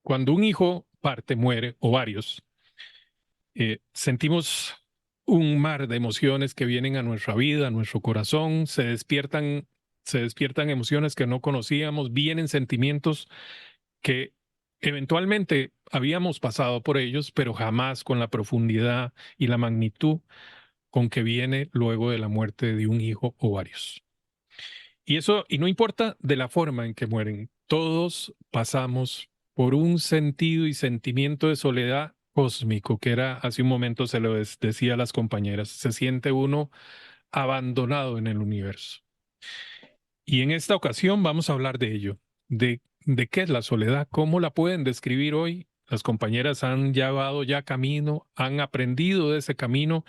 Cuando un hijo parte, muere, o varios, sentimos un mar de emociones que vienen a nuestra vida, a nuestro corazón, se despiertan emociones que no conocíamos, vienen sentimientos que eventualmente habíamos pasado por ellos, pero jamás con la profundidad y la magnitud con que viene luego de la muerte de un hijo o varios. Y no importa de la forma en que mueren, todos pasamos por un sentido y sentimiento de soledad cósmico, que era, hace un momento se lo decía a las compañeras, se siente uno abandonado en el universo. Y en esta ocasión vamos a hablar de ello, de qué es la soledad, cómo la pueden describir hoy. Las compañeras han llevado ya camino, han aprendido de ese camino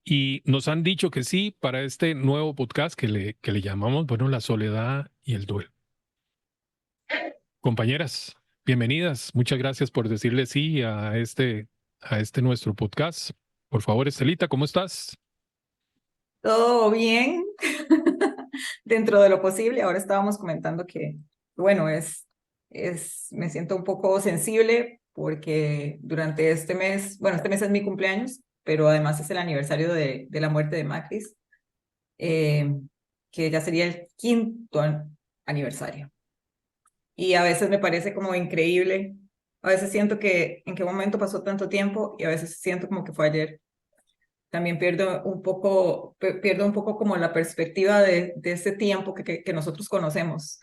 y nos han dicho que sí para este nuevo podcast que le llamamos, bueno, la soledad y el duelo. Compañeras, bienvenidas. Muchas gracias por decirle sí a este nuestro podcast. Por favor, Estelita, ¿cómo estás? Todo bien, dentro de lo posible. Ahora estábamos comentando que, bueno, me siento un poco sensible porque durante este mes, bueno, este mes es mi cumpleaños, pero además es el aniversario de la muerte de Macris, eh, que ya sería el quinto aniversario. Y a veces me parece como increíble, a veces siento que en qué momento pasó tanto tiempo y a veces siento como que fue ayer. También pierdo un poco como la perspectiva de este tiempo que nosotros conocemos,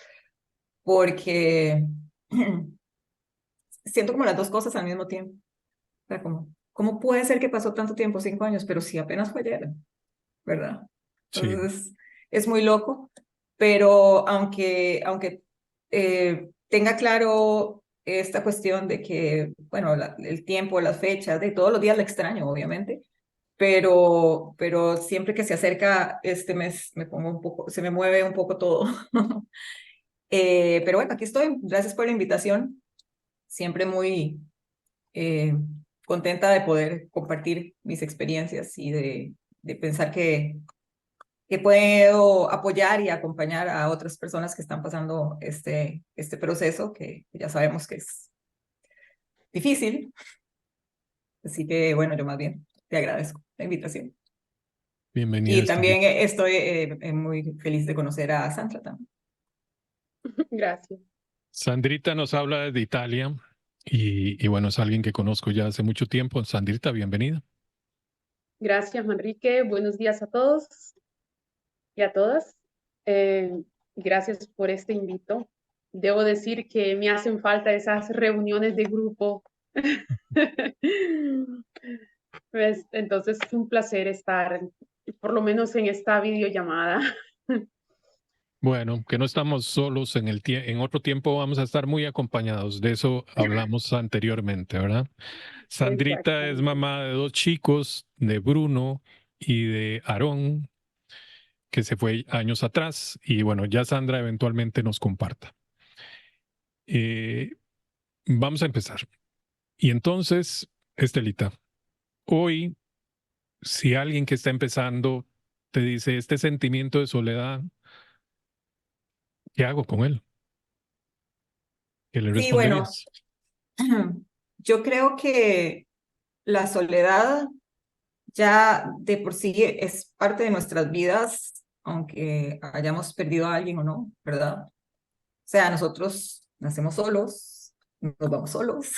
porque siento como las dos cosas al mismo tiempo. O sea, ¿cómo puede ser que pasó tanto tiempo, 5 años, pero si apenas fue ayer, ¿verdad? Sí, Entonces, es muy loco, pero aunque tenga claro esta cuestión de que, bueno, el tiempo, las fechas, de todos los días la extraño, obviamente, pero siempre que se acerca este mes me pongo un poco, se me mueve un poco todo. Pero bueno, aquí estoy. Gracias por la invitación. Siempre muy eh, contenta de poder compartir mis experiencias y de pensar que puedo apoyar y acompañar a otras personas que están pasando este proceso que ya sabemos que es difícil. Así que bueno, yo más bien te agradezco la invitación. bienvenida, Y también Estelita. estoy muy feliz de conocer a Sandra también. Gracias. Sandrita nos habla desde Italia y bueno, es alguien que conozco ya hace mucho tiempo. Sandrita, bienvenida. Gracias, Manrique. Buenos días a todos y a todas. Eh, Gracias por este invito. Debo decir que me hacen falta esas reuniones de grupo. Pues, entonces es un placer estar, por lo menos en esta videollamada. Bueno, que no estamos solos en otro tiempo vamos a estar muy acompañados. De eso hablamos anteriormente, ¿verdad? Sandrita es Exactamente. mamá de dos chicos, de Bruno y de Aarón, que se fue años atrás. Y bueno, ya Sandra eventualmente nos comparta. Eh, Vamos a empezar. Y entonces, Estelita, hoy, si alguien que está empezando te dice este sentimiento de soledad, ¿qué hago con él? ¿Qué le Sí, bueno, responderías? yo creo que la soledad ya de por sí es parte de nuestras vidas, aunque hayamos perdido a alguien o no, ¿verdad? O sea, nosotros nacemos solos, nos vamos solos,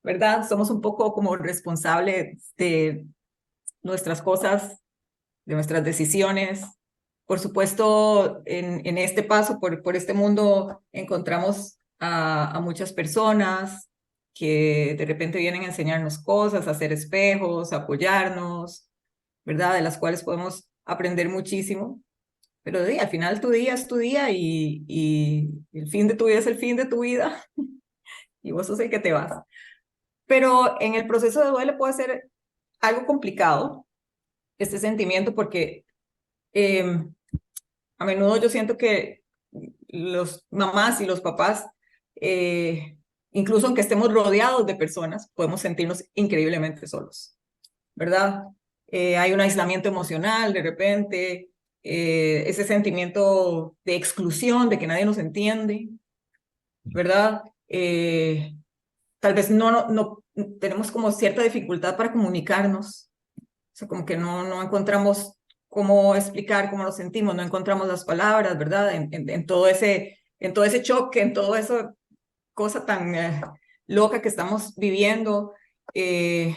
¿verdad? Somos un poco como responsables de nuestras cosas, de nuestras decisiones. Por supuesto, en este paso por este mundo encontramos a muchas personas que de repente vienen a enseñarnos cosas, a hacer espejos, a apoyarnos, ¿verdad? De las cuales podemos aprender muchísimo. Pero al final tu día es tu día y el fin de tu vida es el fin de tu vida y vos sos el que te vas. Pero en el proceso de duelo puede ser algo complicado este sentimiento porque eh, a menudo yo siento que los mamás y los papás, incluso aunque estemos rodeados de personas, podemos sentirnos increíblemente solos, ¿verdad? Hay un aislamiento emocional de repente, ese sentimiento de exclusión, de que nadie nos entiende, ¿verdad? tal vez no tenemos como cierta dificultad para comunicarnos, o sea, como que no encontramos cómo explicar cómo nos sentimos, no encontramos las palabras, ¿verdad? En todo ese choque, en toda esa cosa tan loca que estamos viviendo, de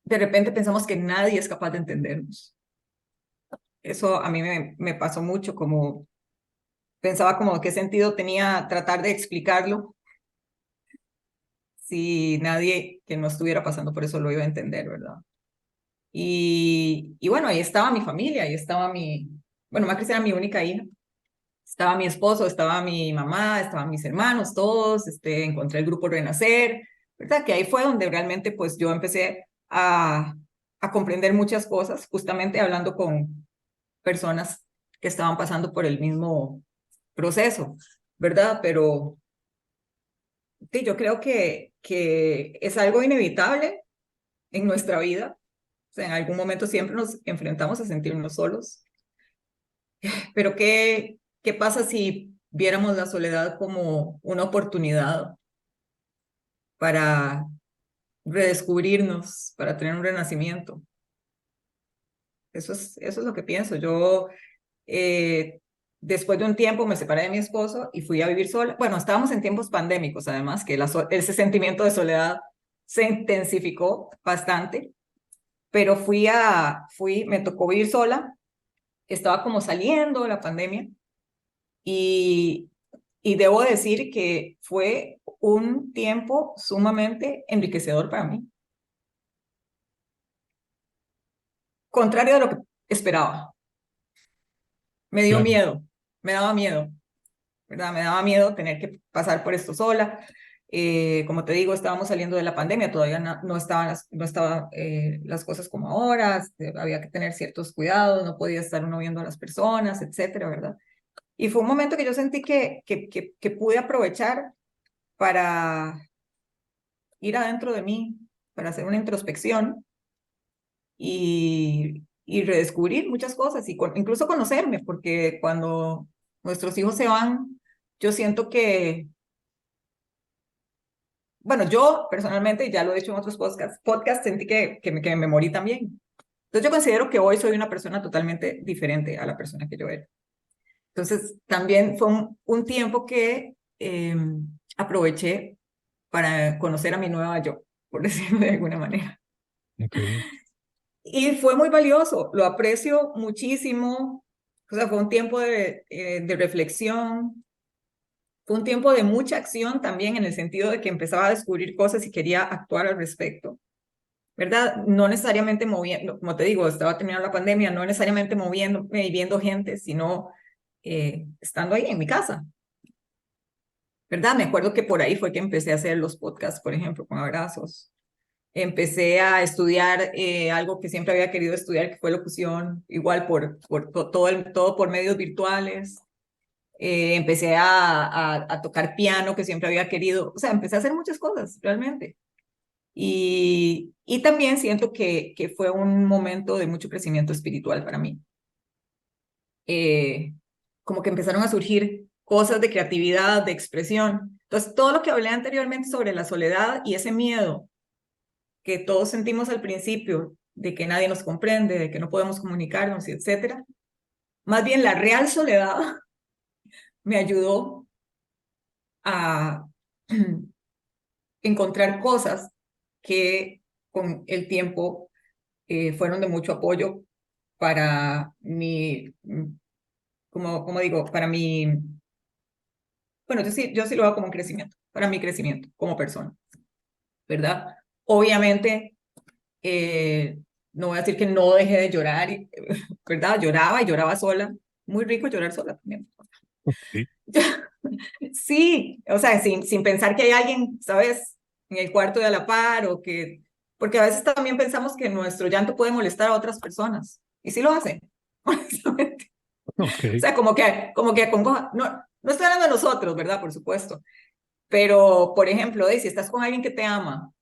repente pensamos que nadie es capaz de entendernos. Eso a mí me pasó mucho, como pensaba como qué sentido tenía tratar de explicarlo si nadie que no estuviera pasando por eso lo iba a entender, ¿verdad? Y bueno, ahí estaba mi familia, ahí estaba bueno, Macris era mi única hija, estaba mi esposo, estaba mi mamá, estaban mis hermanos, todos, encontré el grupo Renacer, ¿verdad? Que ahí fue donde realmente pues yo empecé a comprender muchas cosas, justamente hablando con personas que estaban pasando por el mismo proceso, ¿verdad? Pero sí, yo creo que es algo inevitable en nuestra vida. O sea, en algún momento siempre nos enfrentamos a sentirnos solos. Pero ¿qué pasa si viéramos la soledad como una oportunidad para redescubrirnos, para tener un renacimiento? Eso es lo que pienso. Yo, después de un tiempo, me separé de mi esposo y fui a vivir sola. Bueno, estábamos en tiempos pandémicos, además, que ese sentimiento de soledad se intensificó bastante, pero me tocó vivir sola. Estaba como saliendo de la pandemia y, y debo decir que fue un tiempo sumamente enriquecedor para mí, contrario a lo que esperaba. Me dio Claro. miedo, me daba miedo, ¿verdad? Me daba miedo tener que pasar por esto sola. Como te digo, estábamos saliendo de la pandemia, todavía no estaban las cosas como ahora, había que tener ciertos cuidados, no podía estar uno viendo a las personas, etcétera, ¿verdad? Y fue un momento que yo sentí que pude aprovechar para ir adentro de mí, para hacer una introspección y redescubrir muchas cosas y incluso conocerme, porque cuando nuestros hijos se van, yo siento que, bueno, yo personalmente, ya lo he hecho en otros podcasts sentí que me morí también. Entonces yo considero que hoy soy una persona totalmente diferente a la persona que yo era. Entonces también fue un tiempo que aproveché para conocer a mi nueva yo, por decirlo de alguna manera. Okay. Y fue muy valioso, lo aprecio muchísimo. O sea, fue un tiempo de reflexión, fue un tiempo de mucha acción también en el sentido de que empezaba a descubrir cosas y quería actuar al respecto, ¿verdad? No necesariamente moviendo, como te digo, estaba terminando la pandemia, no necesariamente moviéndome y viendo gente, sino estando ahí en mi casa, ¿verdad? Me acuerdo que por ahí fue que empecé a hacer los podcasts, por ejemplo, con abrazos. Empecé a estudiar algo que siempre había querido estudiar, que fue locución, igual todo por medios virtuales. Empecé a tocar piano, que siempre había querido. O sea, empecé a hacer muchas cosas, realmente. Y también siento que fue un momento de mucho crecimiento espiritual para mí. Como que empezaron a surgir cosas de creatividad, de expresión. Entonces, todo lo que hablé anteriormente sobre la soledad y ese miedo que todos sentimos al principio, de que nadie nos comprende, de que no podemos comunicarnos, etcétera. Más bien la real soledad me ayudó a encontrar cosas que con el tiempo fueron de mucho apoyo para como digo, para mi, bueno, yo sí lo hago como un crecimiento, para mi crecimiento como persona, ¿verdad? Obviamente, no voy a decir que no dejé de llorar, ¿verdad? Lloraba y lloraba sola. Muy rico llorar sola también. Sí. Sí, o sea, sin pensar que hay alguien, ¿sabes? En el cuarto de a la par o porque a veces también pensamos que nuestro llanto puede molestar a otras personas. Y sí lo hacen, honestamente. O Okay. sea, como que acongoja. No estoy hablando de nosotros, ¿verdad? Por supuesto. Pero, por ejemplo, si estás con alguien que te ama,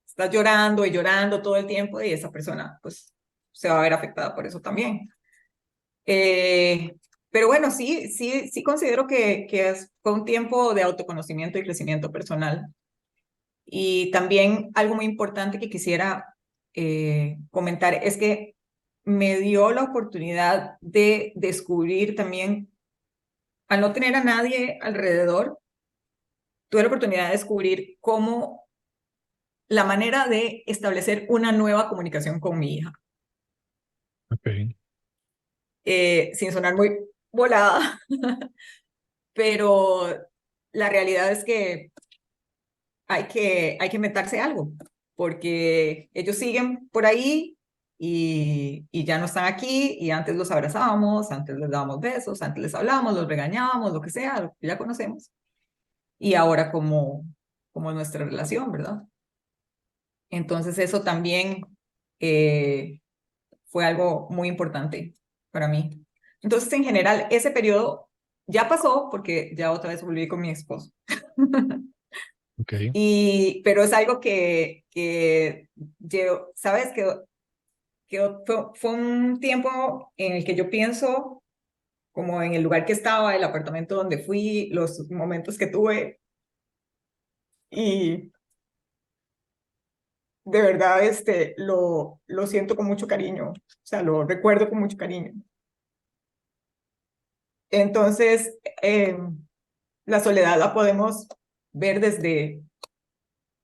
estás llorando y llorando todo el tiempo y esa persona, pues, se va a ver afectada por eso también. pero bueno, sí considero que fue un tiempo de autoconocimiento y crecimiento personal. Y también algo muy importante que quisiera comentar es que me dio la oportunidad de descubrir también, al no tener a nadie alrededor, tuve la oportunidad de descubrir cómo la manera de establecer una nueva comunicación con mi hija. Ok. Sin sonar muy volada, pero la realidad es que hay que inventarse algo, porque ellos siguen por ahí y ya no están aquí, y antes los abrazábamos, antes les dábamos besos, antes les hablábamos, los regañábamos, lo que sea, lo que ya conocemos, y ahora como nuestra relación, ¿verdad? Entonces eso también fue algo muy importante para mí. Entonces, en general, ese periodo ya pasó porque ya otra vez volví con mi esposo. Ok. Pero es algo que ¿sabes? Fue un tiempo en el que yo pienso como en el lugar que estaba, el apartamento donde fui, los momentos que tuve, y de verdad lo siento con mucho cariño, o sea, lo recuerdo con mucho cariño. Entonces, la soledad la podemos ver desde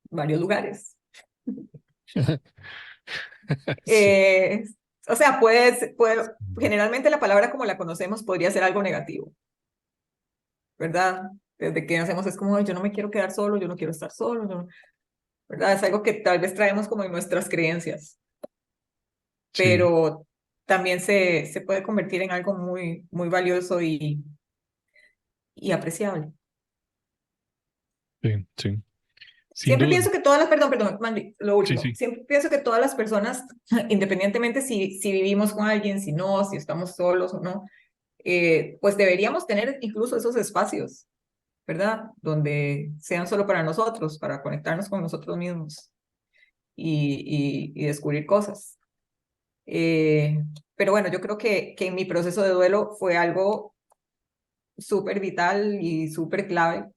varios lugares. Sí. Eh, o sea, generalmente la palabra como la conocemos podría ser algo negativo, ¿verdad? Desde que nacemos es como, "Ay, yo no me quiero quedar solo, yo no quiero estar solo, ¿verdad? Es algo que tal vez traemos como en nuestras creencias, Sí, pero también se puede convertir en algo muy valioso y apreciable. sí, sí. Sin Siempre duda. pienso que todas las, perdón, Mandy, lo Sí, último, sí. siempre pienso que todas las personas, independientemente si vivimos con alguien, si no, si estamos solos o no, pues deberíamos tener incluso esos espacios, ¿verdad? Donde sean solo para nosotros, para conectarnos con nosotros mismos y descubrir cosas. Eh, pero bueno, yo creo que en mi proceso de duelo fue algo súper vital y súper clave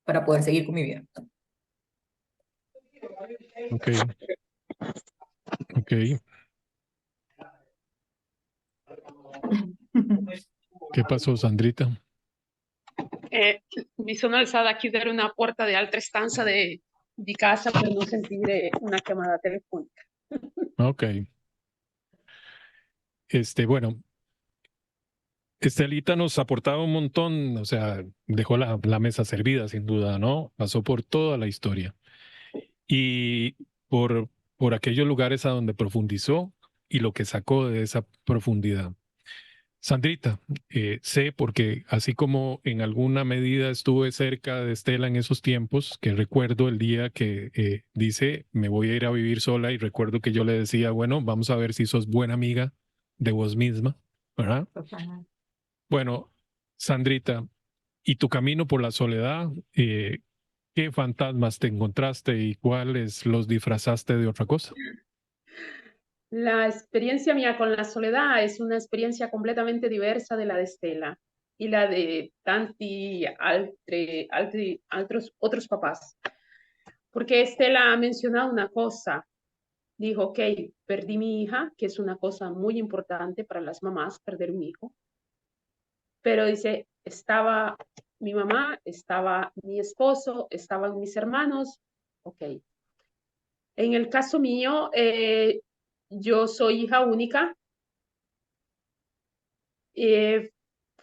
para poder seguir con mi vida. Ok, ok. ¿Qué pasó, Sandrita? Mi sono alzata a chiudere una porta di altra stanza di casa per non sentire una chiamata telefonica. Ok. Bueno, Estelita nos aportaba un montón, o sea, dejó la mesa servida, sin duda, ¿no? Pasó por toda la historia. Y por aquellos lugares a donde profundizó y lo que sacó de esa profundidad. Sandrita, sé porque así como en alguna medida estuve cerca de Estela en esos tiempos, que recuerdo el día que dice, me voy a ir a vivir sola y recuerdo que yo le decía, bueno, vamos a ver si sos buena amiga de vos misma, ¿verdad? Bueno, Sandrita, ¿y tu camino por la soledad? ¿Qué fantasmas te encontraste y cuáles los disfrazaste de otra cosa? La experiencia mía con la soledad es una experiencia completamente diversa de la de Stella y la de tanti otros papás. Porque Stella ha mencionado una cosa, dijo, ok, perdí mi hija, que es una cosa muy importante para las mamás, perder un hijo, pero dice, estaba mi mamá, estaba mi esposo, estaban mis hermanos, ok. En el caso mío, yo soy hija única, eh,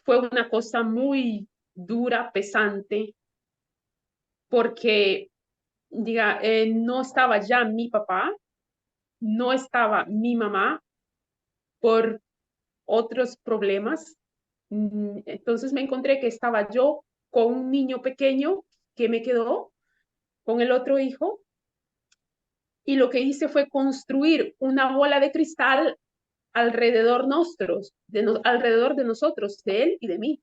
fue una cosa muy dura, pesante, porque no estaba ya mi papá, no estaba mi mamá por otros problemas. Entonces me encontré que estaba yo con un niño pequeño que me quedó con el otro hijo y lo que hice fue construir una bola de cristal alrededor alrededor de nosotros, de él y de mí.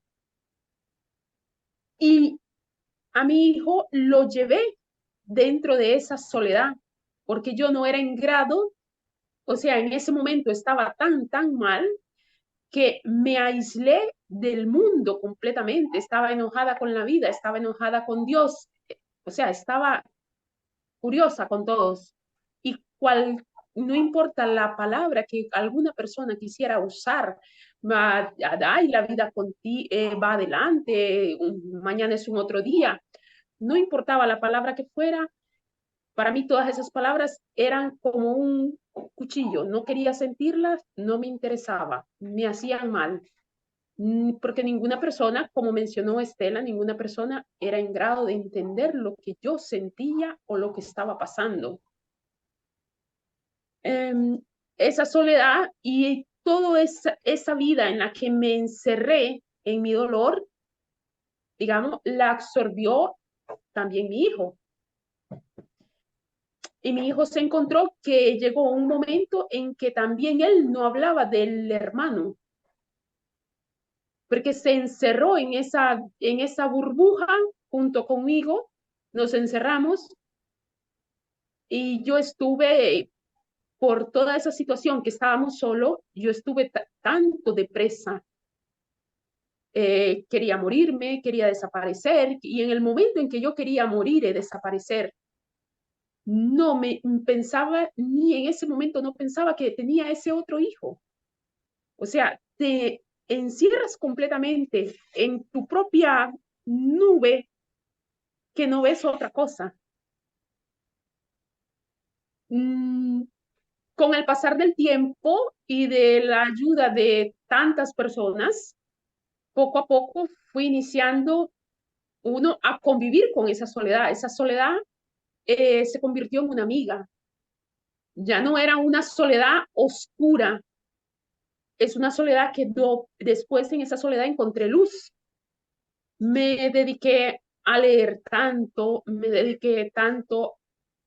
Y a mi hijo lo llevé dentro de esa soledad, porque yo no era en grado, o sea, en ese momento estaba tan mal que me aislé del mundo completamente, estaba enojada con la vida, estaba enojada con Dios, o sea, estaba furiosa con todos. Y no importa la palabra que alguna persona quisiera usar, ay, la vida contigo va adelante, mañana es un otro día, no importaba la palabra que fuera, para mí todas esas palabras eran como un cuchillo, no quería sentirlas, no me interesaba, me hacían mal, porque ninguna persona, como mencionó Estela, ninguna persona era en grado de entender lo que yo sentía o lo que estaba pasando. Esa soledad y toda esa vida en la que me encerré en mi dolor, digamos, la absorbió también mi hijo. Y mi hijo se encontró que llegó un momento en que también él no hablaba del hermano, porque se encerró en esa burbuja junto conmigo, nos encerramos y yo estuve, por toda esa situación que estábamos solos, yo estuve tanto depresa, quería morirme, quería desaparecer, y en el momento en que yo quería morir y desaparecer, no me pensaba, ni en ese momento no pensaba que tenía ese otro hijo. O sea, te encierras completamente en tu propia nube que no ves otra cosa. Con el pasar del tiempo y de la ayuda de tantas personas, poco a poco fui iniciando uno a convivir con esa soledad. Esa soledad se convirtió en una amiga. Ya no era una soledad oscura, es una soledad que después en esa soledad encontré luz. Me dediqué a leer tanto, me dediqué tanto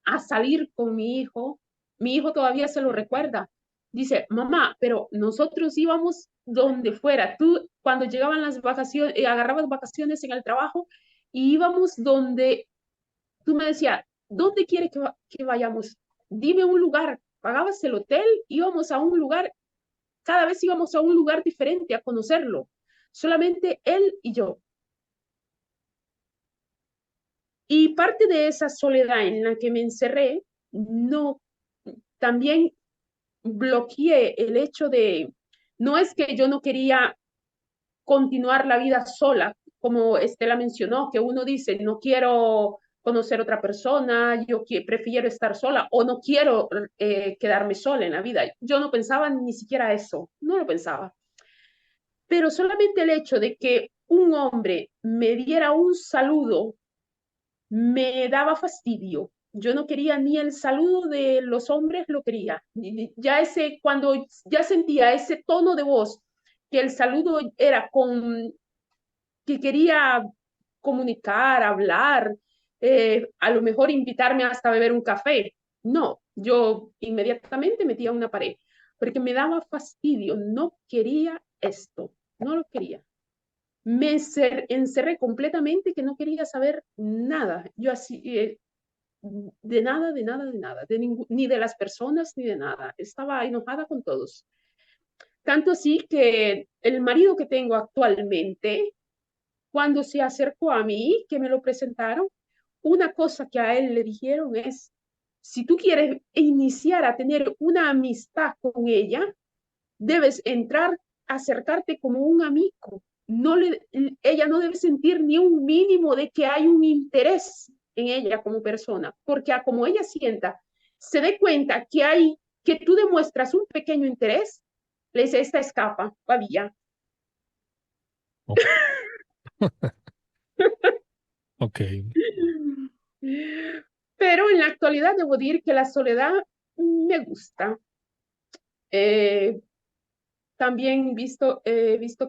a salir con mi hijo. Mi hijo todavía se lo recuerda. Dice, mamá, pero nosotros íbamos donde fuera. Tú, cuando llegaban las vacaciones, agarrabas vacaciones en el trabajo y íbamos donde tú me decías, ¿dónde quiere que vayamos? Dime un lugar. Pagabas el hotel, íbamos a un lugar, cada vez íbamos a un lugar diferente a conocerlo. Solamente él y yo. Y parte de esa soledad en la que me encerré, no, también bloqueé el hecho de, no es que yo no quería continuar la vida sola, como Estela mencionó, que uno dice, no quiero conocer otra persona, yo prefiero estar sola o no quiero quedarme sola en la vida. Yo no pensaba ni siquiera eso, no lo pensaba. Pero solamente el hecho de que un hombre me diera un saludo me daba fastidio. Yo no quería ni el saludo de los hombres, lo quería. Ya cuando ya sentía ese tono de voz, que el saludo era que quería comunicar, hablar, a lo mejor invitarme hasta a beber un café. No, yo inmediatamente metía una pared, porque me daba fastidio, no quería esto, no lo quería. Me encerré completamente, que no quería saber nada. Yo así, de nada, de nada, de nada, ni de las personas, ni de nada. Estaba enojada con todos. Tanto así que el marido que tengo actualmente, cuando se acercó a mí, que me lo presentaron, una cosa que a él le dijeron es, si tú quieres iniciar a tener una amistad con ella, debes entrar, acercarte como un amigo. Ella no debe sentir ni un mínimo de que hay un interés en ella como persona, porque como ella sienta, se dé cuenta que tú demuestras un pequeño interés, le dice, esta escapa, vaya. Ok. Ok. Pero en la actualidad debo decir que la soledad me gusta. Eh, También visto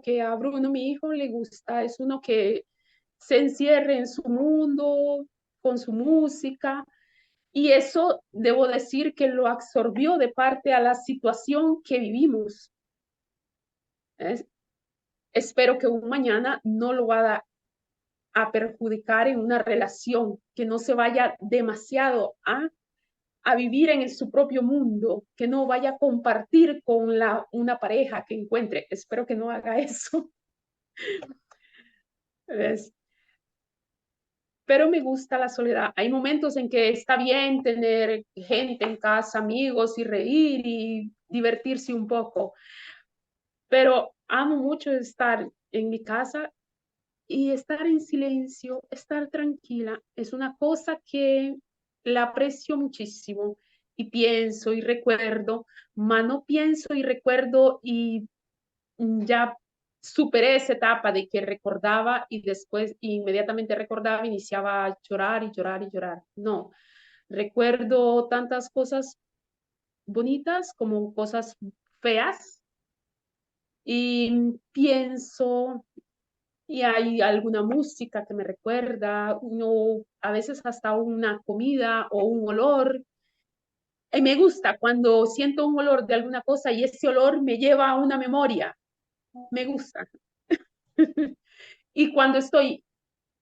que a Bruno, mi hijo, le gusta, es uno que se encierre en su mundo, con su música, y eso debo decir que lo absorbió de parte a la situación que vivimos. ¿Eh? Espero que un mañana no lo vaya a perjudicar en una relación, que no se vaya demasiado a vivir en su propio mundo, que no vaya a compartir con una pareja que encuentre. Espero que no haga eso. ¿Ves? Pero me gusta la soledad. Hay momentos en que está bien tener gente en casa, amigos y reír y divertirse un poco, pero amo mucho estar en mi casa y estar en silencio, estar tranquila. Es una cosa que la aprecio muchísimo y pienso y recuerdo, no pienso y recuerdo y ya superé esa etapa de que recordaba y después inmediatamente recordaba, iniciaba a llorar y llorar y llorar. No, recuerdo tantas cosas bonitas como cosas feas y pienso y hay alguna música que me recuerda, no, a veces hasta una comida o un olor. Y me gusta cuando siento un olor de alguna cosa y ese olor me lleva a una memoria. Me gusta. Y cuando estoy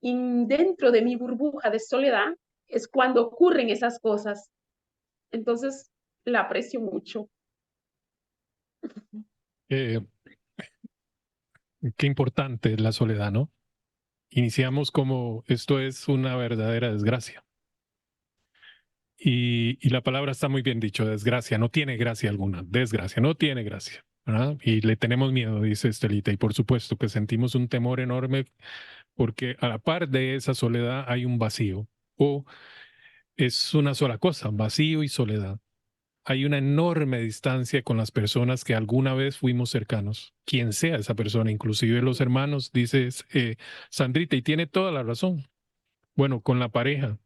dentro de mi burbuja de soledad, es cuando ocurren esas cosas. Entonces, la aprecio mucho. Eh, qué importante es la soledad, ¿no? Iniciamos como esto es una verdadera desgracia. Y la palabra está muy bien dicho, desgracia, no tiene gracia alguna, desgracia, no tiene gracia, ¿verdad? Y le tenemos miedo, dice Estelita, y por supuesto que sentimos un temor enorme porque a la par de esa soledad hay un vacío, o es una sola cosa, vacío y soledad. Hay una enorme distancia con las personas que alguna vez fuimos cercanos, quien sea esa persona, inclusive los hermanos, dice Sandrita, y tiene toda la razón. Bueno, con la pareja.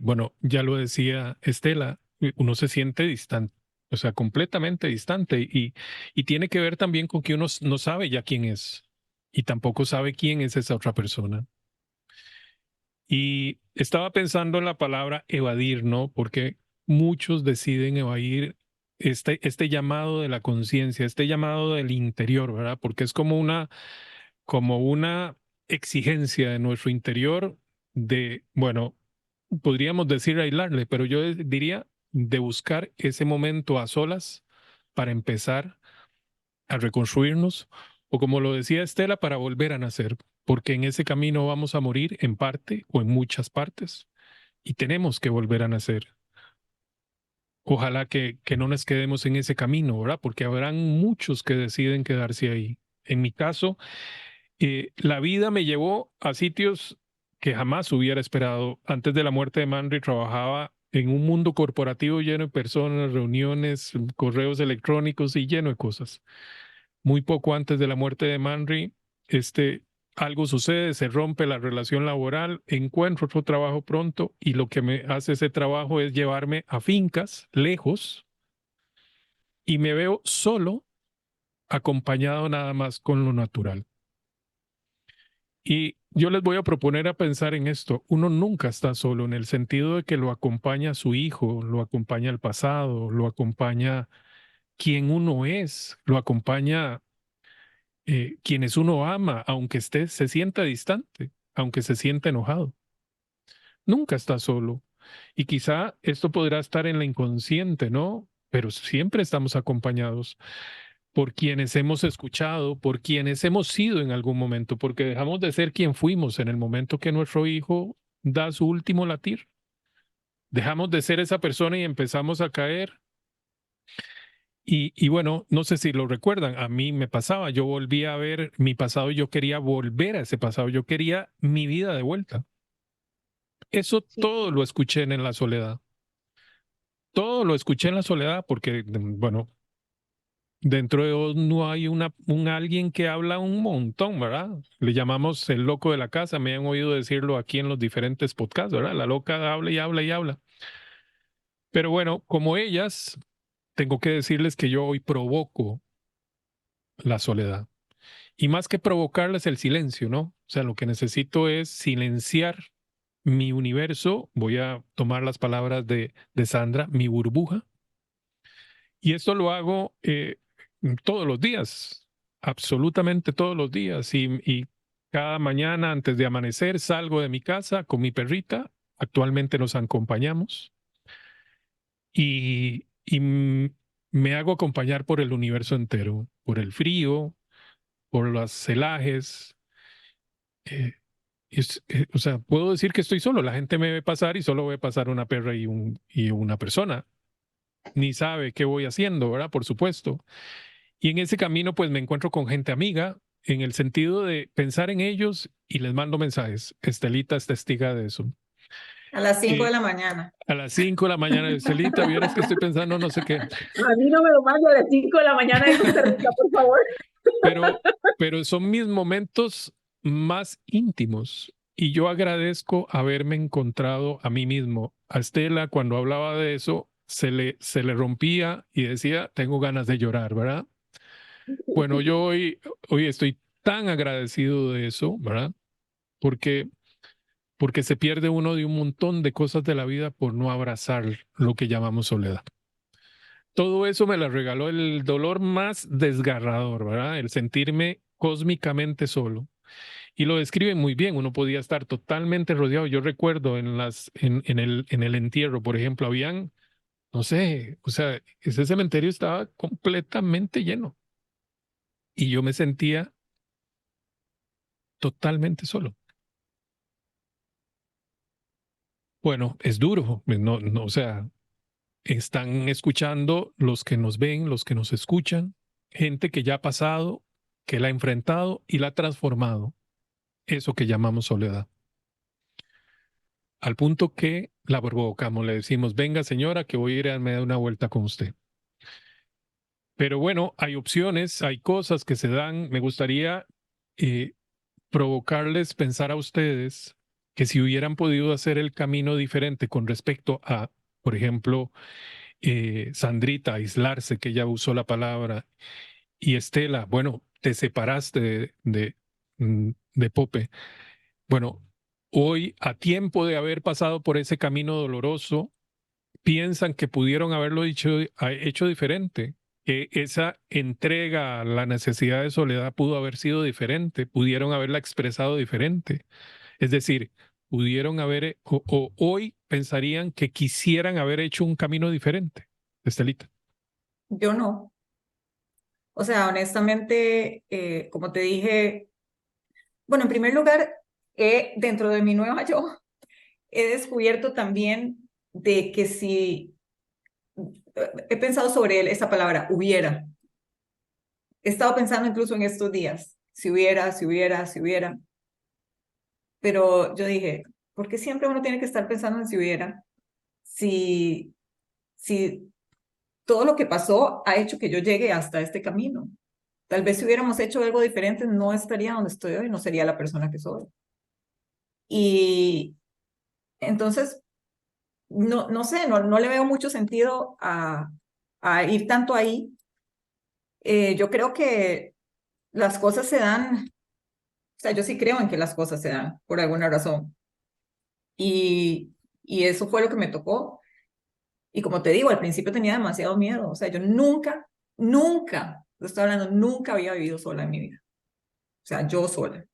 Bueno, ya lo decía Estela, uno se siente distante, o sea, completamente distante y tiene que ver también con que uno no sabe ya quién es y tampoco sabe quién es esa otra persona. Y estaba pensando en la palabra evadir, ¿no? Porque muchos deciden evadir este llamado de la conciencia, este llamado del interior, ¿verdad? Porque es como una exigencia de nuestro interior de, bueno, podríamos decir aislarle, pero yo diría de buscar ese momento a solas para empezar a reconstruirnos, o como lo decía Estela, para volver a nacer, porque en ese camino vamos a morir en parte o en muchas partes y tenemos que volver a nacer. Ojalá que no nos quedemos en ese camino, ¿verdad? Porque habrán muchos que deciden quedarse ahí. En mi caso, la vida me llevó a sitios que jamás hubiera esperado. Antes de la muerte de Manry trabajaba en un mundo corporativo lleno de personas, reuniones, correos electrónicos y lleno de cosas. Muy poco antes de la muerte de Manry, algo sucede, se rompe la relación laboral, encuentro otro trabajo pronto y lo que me hace ese trabajo es llevarme a fincas lejos y me veo solo, acompañado nada más con lo natural. Y yo les voy a proponer a pensar en esto. Uno nunca está solo en el sentido de que lo acompaña su hijo, lo acompaña el pasado, lo acompaña quien uno es, lo acompaña quienes uno ama, aunque se sienta distante, aunque se sienta enojado. Nunca está solo. Y quizá esto podrá estar en la inconsciente, ¿no? Pero siempre estamos acompañados por quienes hemos escuchado, por quienes hemos sido en algún momento, porque dejamos de ser quien fuimos en el momento que nuestro hijo da su último latir. Dejamos de ser esa persona y empezamos a caer. Y bueno, no sé si lo recuerdan, a mí me pasaba, yo volvía a ver mi pasado y yo quería volver a ese pasado, yo quería mi vida de vuelta. Eso Sí, todo lo escuché en la soledad. Todo lo escuché en la soledad porque, bueno, dentro de vos no hay un alguien que habla un montón, ¿verdad? Le llamamos el loco de la casa, me han oído decirlo aquí en los diferentes podcasts, ¿verdad? La loca habla y habla y habla. Pero bueno, como ellas, tengo que decirles que yo hoy provoco la soledad. Y más que provocarles el silencio, ¿no? O sea, lo que necesito es silenciar mi universo. Voy a tomar las palabras de Sandra, mi burbuja. Y esto lo hago todos los días, absolutamente todos los días. Y cada mañana antes de amanecer salgo de mi casa con mi perrita. Actualmente nos acompañamos. Y me hago acompañar por el universo entero, por el frío, por los celajes. O sea, puedo decir que estoy solo. La gente me ve pasar y solo ve pasar una perra y una persona. Ni sabe qué voy haciendo, ¿verdad? Por supuesto. Y en ese camino, pues me encuentro con gente amiga, en el sentido de pensar en ellos y les mando mensajes. Estelita es testiga de eso. A las 5 de Eh, la mañana. a las 5 de la mañana, Estelita, vieras que estoy pensando no sé qué. A mí no me lo mande a las 5 de la mañana de Costa Rica, por favor. Pero son mis momentos más íntimos y yo agradezco haberme encontrado a mí mismo. A Estela, cuando hablaba de eso, se le rompía y decía, tengo ganas de llorar, ¿verdad? Bueno, yo hoy estoy tan agradecido de eso, ¿verdad? Porque, porque se pierde uno de un montón de cosas de la vida por no abrazar lo que llamamos soledad. Todo eso me lo regaló el dolor más desgarrador, ¿verdad? El sentirme cósmicamente solo. Y lo describe muy bien, uno podía estar totalmente rodeado. Yo recuerdo en el entierro, por ejemplo, habían, no sé, o sea, ese cementerio estaba completamente lleno y yo me sentía totalmente solo. Bueno, es duro, o sea, están escuchando los que nos ven, los que nos escuchan, gente que ya ha pasado, que la ha enfrentado y la ha transformado, eso que llamamos soledad. Al punto que la provocamos, le decimos, venga señora, que voy a ir a darme una vuelta con usted. Pero bueno, hay opciones, hay cosas que se dan. Me gustaría eh, provocarles pensar a ustedes que si hubieran podido hacer el camino diferente con respecto a, por ejemplo, Sandrita, aislarse, que ella usó la palabra, y Estela, bueno, te separaste de Pope. Bueno, hoy, a tiempo de haber pasado por ese camino doloroso, piensan que pudieron haberlo hecho diferente, que esa entrega a la necesidad de soledad pudo haber sido diferente, pudieron haberla expresado diferente. Es decir, pudieron haber, o hoy pensarían que quisieran haber hecho un camino diferente. Estelita. Yo no. O sea, honestamente, como te dije, bueno, en primer lugar, dentro de mi nueva yo, he descubierto también de que si he pensado sobre esa palabra, hubiera. He estado pensando incluso en estos días, si hubiera, si hubiera, si hubiera. Pero yo dije, ¿por qué siempre uno tiene que estar pensando en si hubiera? Si, si todo lo que pasó ha hecho que yo llegue hasta este camino. Tal vez si hubiéramos hecho algo diferente, no estaría donde estoy hoy, no sería la persona que soy. Y entonces, no sé, no le veo mucho sentido a ir tanto ahí. Yo creo que las cosas se dan, o sea, yo sí creo en que las cosas se dan por alguna razón. Y eso fue lo que me tocó. Y como te digo, al principio tenía demasiado miedo. O sea, yo nunca, lo estoy hablando, nunca había vivido sola en mi vida. O sea, yo sola.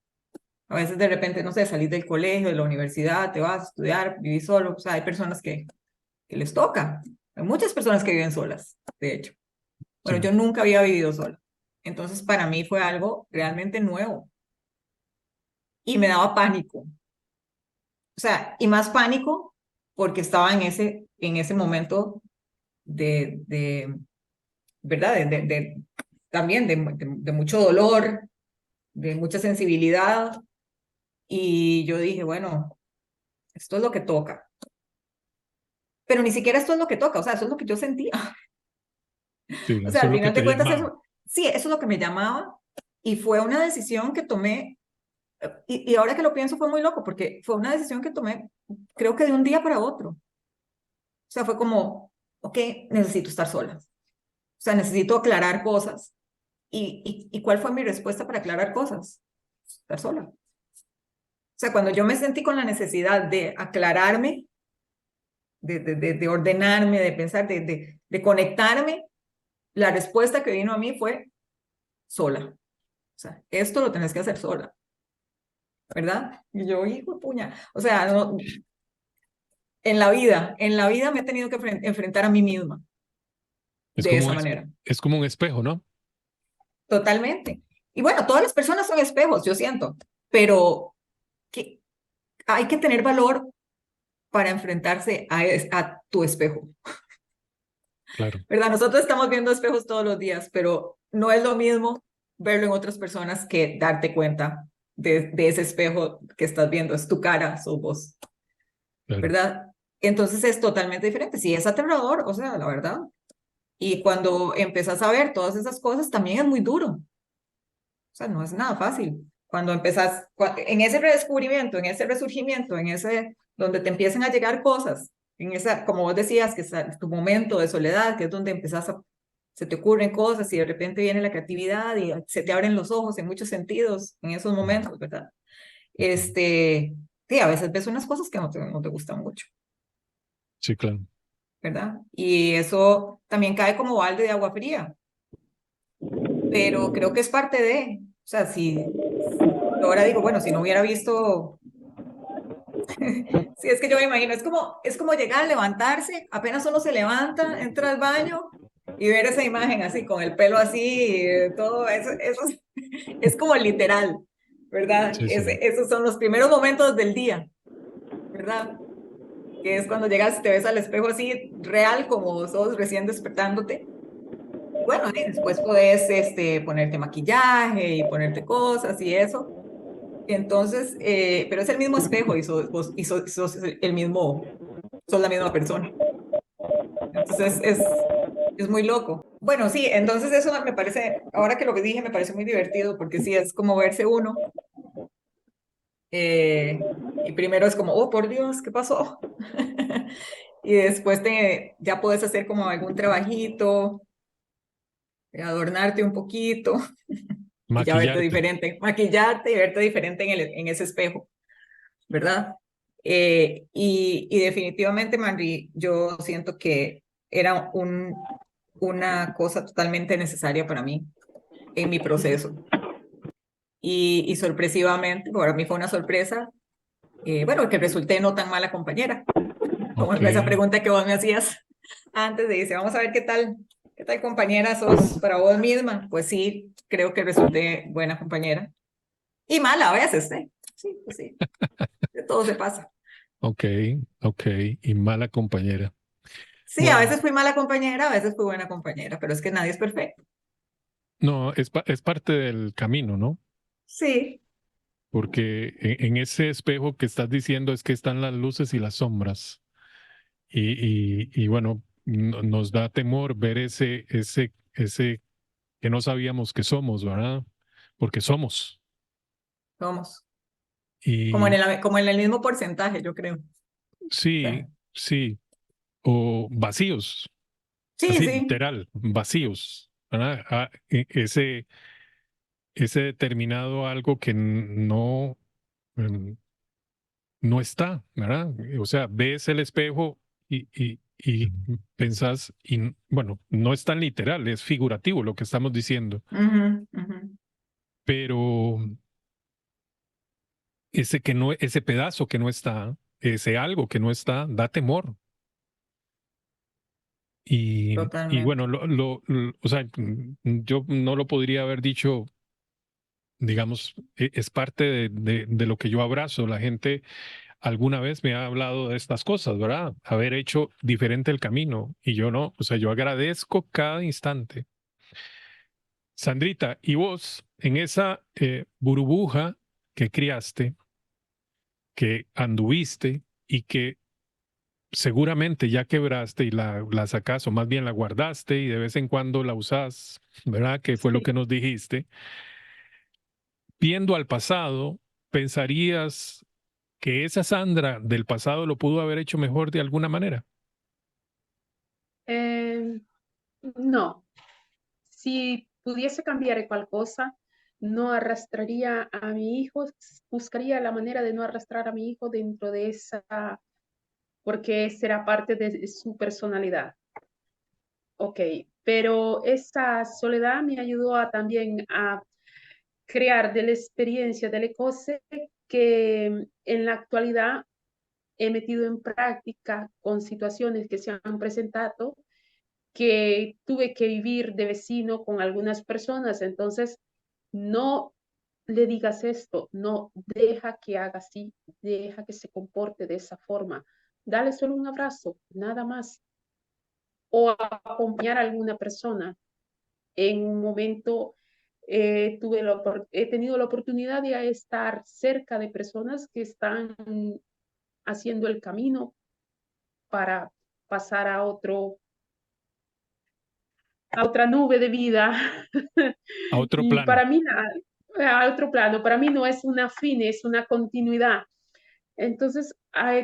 A veces de repente, no sé, salís del colegio, de la universidad, te vas a estudiar, vivís solo. O sea, hay personas que les toca. Hay muchas personas que viven solas, de hecho. Bueno, Sí. yo nunca había vivido sola. Entonces, para mí fue algo realmente nuevo y me daba pánico. O sea, y más pánico porque estaba en ese momento de ¿verdad? También de mucho dolor, de mucha sensibilidad. Y yo dije, bueno, esto es lo que toca. Pero ni siquiera esto es lo que toca, o sea, eso es lo que yo sentía. Sí, O sea, eso es al lo que final te de cuentas, llamaba. eso, sí, eso es lo que me llamaba y fue una decisión que tomé, y ahora que lo pienso fue muy loco, porque fue una decisión que tomé, creo que de un día para otro. O sea, fue como, ok, necesito estar sola. O sea, necesito aclarar cosas. ¿Y cuál fue mi respuesta para aclarar cosas? Estar sola. O sea, cuando yo me sentí con la necesidad de aclararme, de ordenarme, de pensar, de conectarme, la respuesta que vino a mí fue sola. O sea, esto lo tenés que hacer sola, ¿verdad? Y yo, hijo de puña. O sea, no, en la vida me he tenido que enfrentar a mí misma Es de como esa manera. es como un espejo, ¿no? Totalmente. Y bueno, todas las personas son espejos, yo siento, pero que hay que tener valor para enfrentarse a tu espejo, Claro, ¿verdad? Nosotros estamos viendo espejos todos los días, pero no es lo mismo verlo en otras personas que darte cuenta de ese espejo que estás viendo, es tu cara, sos vos, claro. ¿verdad? Entonces es totalmente diferente. Sí, es aterrador, o sea, la verdad. Y cuando empezás a ver todas esas cosas, también es muy duro. O sea, no es nada fácil. Cuando empezás, en ese redescubrimiento, en ese resurgimiento, en ese, donde te empiezan a llegar cosas, en esa, como vos decías, que es tu momento de soledad, que es donde empezás a, se te ocurren cosas y de repente viene la creatividad y se te abren los ojos en muchos sentidos en esos momentos, ¿verdad? Sí, a veces ves unas cosas que no te gustan mucho, Sí, claro. ¿verdad? Y eso también cae como balde de agua fría, pero creo que es parte de, o sea, si ahora digo, bueno, si no hubiera visto, sí, es que yo me imagino, es como llegar, levantarse, apenas uno se levanta, entra al baño y ver esa imagen así, con el pelo así, todo eso es como literal, ¿verdad? Sí, sí. Esos son los primeros momentos del día, ¿verdad? Que es cuando llegas y te ves al espejo así, real, como sos recién despertándote. Bueno, y después podés ponerte maquillaje y ponerte cosas y eso. Entonces, pero es el mismo espejo y sos el mismo, sos la misma persona. Entonces es muy loco. Bueno, sí, entonces eso me parece, ahora que lo que dije me parece muy divertido porque sí, es como verse uno. Y primero es como, oh, por Dios, ¿qué pasó? Y después ya puedes hacer como algún trabajito, adornarte un poquito y ya verte Maquillarte. diferente, maquillarte y verte diferente en ese espejo, ¿verdad? Y definitivamente, Manri, yo siento que era una cosa totalmente necesaria para mí en mi proceso. Y sorpresivamente, para mí fue una sorpresa, bueno, que resulté no tan mala compañera, como Ok. esa pregunta que vos me hacías antes de decir, vamos a ver qué tal compañera sos para vos misma. Pues sí, creo que resulté buena compañera. Y mala a veces, ¿eh? Sí, pues sí, de todo se pasa. Ok, ok. Y mala compañera. Sí, a Bueno, veces fui mala compañera, a veces fui buena compañera, pero es que nadie es perfecto. no, es parte del camino, ¿no? Sí, Porque en ese espejo que estás diciendo es que están las luces y las sombras. Y bueno, nos da temor ver ese que no sabíamos que somos, ¿verdad? Porque somos. somos. Y Como en el mismo porcentaje, yo creo. O sí, sea, sí, o vacíos, sí, así sí. literal, vacíos, ¿verdad? Ese determinado algo que mm, no está, ¿verdad? O sea, ves el espejo y pensás, y bueno, no es tan literal, es figurativo lo que estamos diciendo, Ujú, ujú. pero ese pedazo que no está, ese algo que no está, da temor. Y Totalmente. bueno, o sea, yo no lo podría haber dicho, digamos, es parte de lo que yo abrazo. La gente alguna vez me ha hablado de estas cosas, ¿verdad? Haber hecho diferente el camino y yo no, o sea, yo agradezco cada instante. Sandrita, y vos, en esa burbuja que criaste, que anduviste y que seguramente ya quebraste y la sacás, o más bien la guardaste y de vez en cuando la usás, ¿verdad? Que fue lo Sí. que nos dijiste. Viendo al pasado, ¿pensarías que esa Sandra del pasado lo pudo haber hecho mejor de alguna manera? Eh, no, si pudiese cambiar cualquier cosa, no arrastraría a mi hijo, buscaría la manera de no arrastrar a mi hijo dentro de esa, porque será parte de su personalidad. Ok, pero esa soledad me ayudó también a crear de la experiencia de la cosa que en la actualidad he metido en práctica con situaciones que se han presentado, que tuve que vivir de vecino con algunas personas. Entonces, no le digas esto, no, deja que haga así, deja que se comporte de esa forma. Dale solo un abrazo, nada más. O acompañar a alguna persona. En un momento he tenido la oportunidad de estar cerca de personas que están haciendo el camino para pasar a otra nube de vida. A otro Y plano. para mí, a otro plano, para mí no es una fin, es una continuidad. Entonces,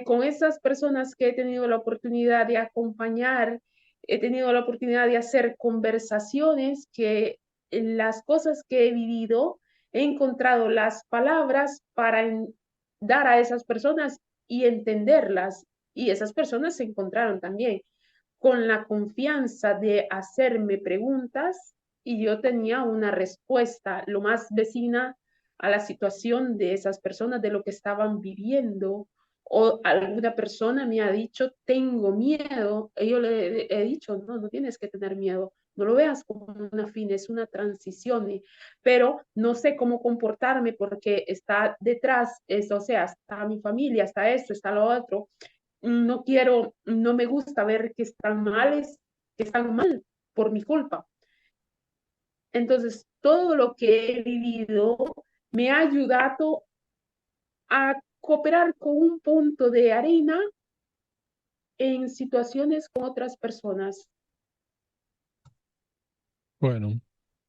con esas personas que he tenido la oportunidad de acompañar, he tenido la oportunidad de hacer conversaciones que en las cosas que he vivido, he encontrado las palabras para dar a esas personas y entenderlas. Y esas personas se encontraron también con la confianza de hacerme preguntas y yo tenía una respuesta lo más vecina a la situación de esas personas, de lo que estaban viviendo. O alguna persona me ha dicho, tengo miedo. Y yo le he dicho, no, no tienes que tener miedo. No lo veas como una fin, es una transición, pero no sé cómo comportarme porque está detrás, o sea, está mi familia, está esto, está lo otro. No quiero, no me gusta ver que están mal por mi culpa. Entonces, todo lo que he vivido me ha ayudado a cooperar con un punto de arena en situaciones con otras personas. Bueno,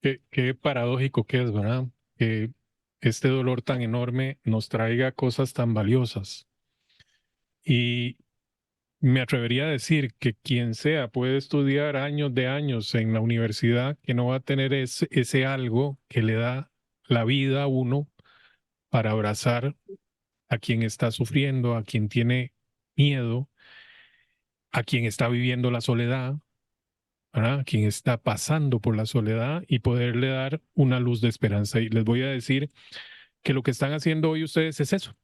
qué paradójico que es, ¿verdad? Que este dolor tan enorme nos traiga cosas tan valiosas. Y me atrevería a decir que quien sea puede estudiar años de años en la universidad que no va a tener ese algo que le da la vida a uno para abrazar a quien está sufriendo, a quien tiene miedo, a quien está viviendo la soledad, ¿verdad? A quien está pasando por la soledad y poderle dar una luz de esperanza. Y les voy a decir que lo que están haciendo hoy ustedes es eso.